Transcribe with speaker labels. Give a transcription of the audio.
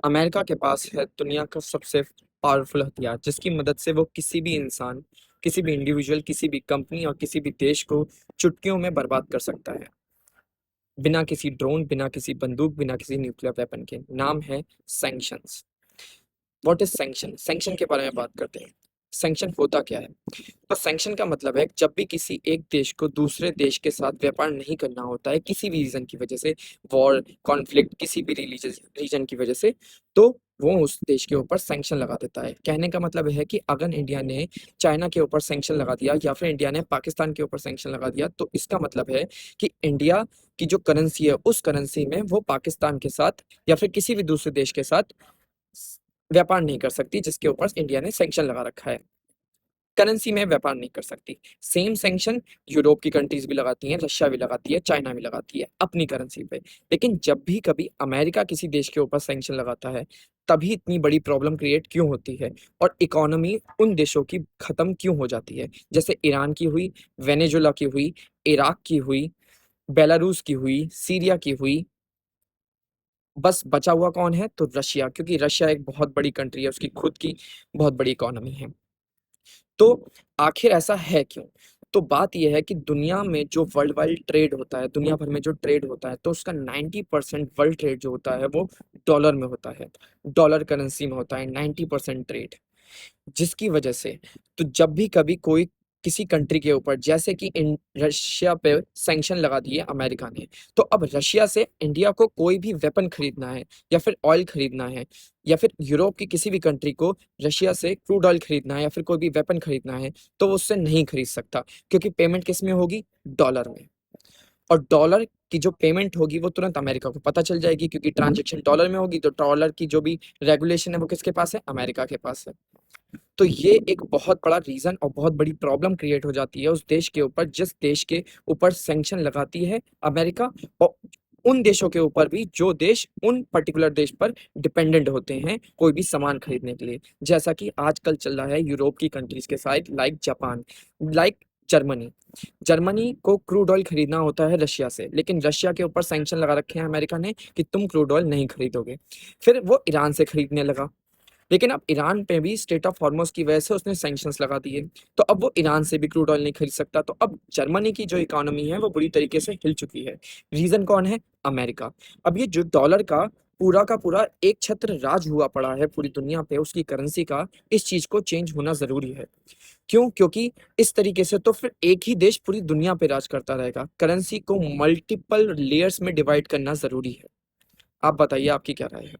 Speaker 1: America के पास है दुनिया का सबसे पावरफुल हथियार, जिसकी मदद से वो किसी भी इंसान, किसी भी इंडिविजुअल, किसी भी कंपनी और किसी भी देश को चुटकियों में बर्बाद कर सकता है। बिना किसी ड्रोन, बिना किसी बंदूक, बिना किसी न्यूक्लियर वेपन के। नाम है sanctions. What is sanction? Sanction के बारे में बात करते हैं। सैंक्शन होता क्या है? तो सैंक्शन का मतलब है जब भी किसी एक देश को दूसरे देश के साथ व्यापार नहीं करना होता है किसी भी रीजन की वजह से, वॉर, कॉन्फ्लिक्ट, किसी भी रिलीजियस रीजन की वजह से, तो वो उस देश के ऊपर सैंक्शन लगा देता है। कहने का मतलब है कि अगर इंडिया ने चाइना के ऊपर सैंक्शन लगा दिया या फिर इंडिया ने पाकिस्तान के ऊपर सैंक्शन लगा दिया, तो इसका मतलब है कि इंडिया की जो करेंसी है उस करेंसी में वो पाकिस्तान के साथ या फिर किसी भी दूसरे देश के साथ व्यापार नहीं कर सकती जिसके ऊपर इंडिया ने सैंक्शन लगा रखा है। करेंसी में व्यापार नहीं कर सकती। सेम सैंक्शन यूरोप की कंट्रीज भी लगाती हैं, रशिया भी लगाती है, चाइना भी लगाती है अपनी करेंसी पे। लेकिन जब भी कभी अमेरिका किसी देश के ऊपर सैंक्शन लगाता है, तभी इतनी बड़ी प्रॉब्लम क्रिएट क्यों होती है और इकोनॉमी उन देशों की खत्म क्यों हो जाती है? जैसे ईरान की हुई, वेनेजुला की हुई, इराक की हुई, बेलारूस की हुई, सीरिया की हुई। बस बचा हुआ कौन है? तो रशिया, क्योंकि रशिया एक बहुत बड़ी कंट्री है, उसकी खुद की बहुत बड़ी इकोनॉमी है। तो आखिर ऐसा है क्यों? तो बात ये है कि दुनिया में जो वर्ल्ड वाइड ट्रेड होता है, दुनिया भर में जो ट्रेड होता है, तो उसका 90% वर्ल्ड ट्रेड जो होता है वो डॉलर में होता है। डॉलर करेंसी में होता है 90% ट्रेड। जिसकी वजह से तो जब भी कभी कोई किसी कंट्री के ऊपर, जैसे कि रशिया पे सैंक्शन लगा दिए अमेरिका ने, तो अब रशिया से इंडिया को कोई भी वेपन खरीदना है या फिर ऑयल खरीदना है, या फिर यूरोप की किसी भी कंट्री को रशिया से क्रूड ऑयल खरीदना है या फिर कोई भी वेपन खरीदना है, तो वो उससे नहीं खरीद सकता, क्योंकि पेमेंट किस में होगी? डॉलर में। और डॉलर की जो पेमेंट होगी वो तुरंत अमेरिका को पता चल जाएगी, क्योंकि ट्रांजेक्शन डॉलर में होगी, तो डॉलर की जो भी रेगुलेशन है वो किसके पास है? अमेरिका के पास है। तो ये एक बहुत बड़ा रीज़न और बहुत बड़ी प्रॉब्लम क्रिएट हो जाती है उस देश के ऊपर, जिस देश के ऊपर सैंक्शन लगाती है अमेरिका, और उन देशों के ऊपर भी जो देश उन पर्टिकुलर देश पर डिपेंडेंट होते हैं कोई भी सामान खरीदने के लिए। जैसा कि आजकल चल रहा है यूरोप की कंट्रीज के साथ, like Japan, like Germany. Germany को क्रूड ऑयल खरीदना होता है रशिया से, लेकिन रशिया के ऊपर सैंक्शन लगा रखे हैं अमेरिका ने कि तुम क्रूड ऑयल नहीं खरीदोगे। फिर वो ईरान से खरीदने लगा, लेकिन अब ईरान पे भी स्टेट ऑफ हॉर्मोज की वजह से उसने सैंक्शंस लगा दिए, तो अब वो ईरान से भी क्रूड ऑयल नहीं खरीद सकता। तो अब जर्मनी की जो इकोनॉमी है वो बुरी तरीके से हिल चुकी है। रीजन कौन है? अमेरिका। अब ये जो डॉलर का पूरा एक छत्र राज हुआ पड़ा है पूरी दुनिया पे, उसकी करेंसी का, इस चीज को चेंज होना जरूरी है। क्यों? क्योंकि इस तरीके से तो फिर एक ही देश पूरी दुनिया पे राज करता रहेगा। करेंसी को मल्टीपल लेयर्स में डिवाइड करना जरूरी है। आप बताइए, आपकी क्या राय है?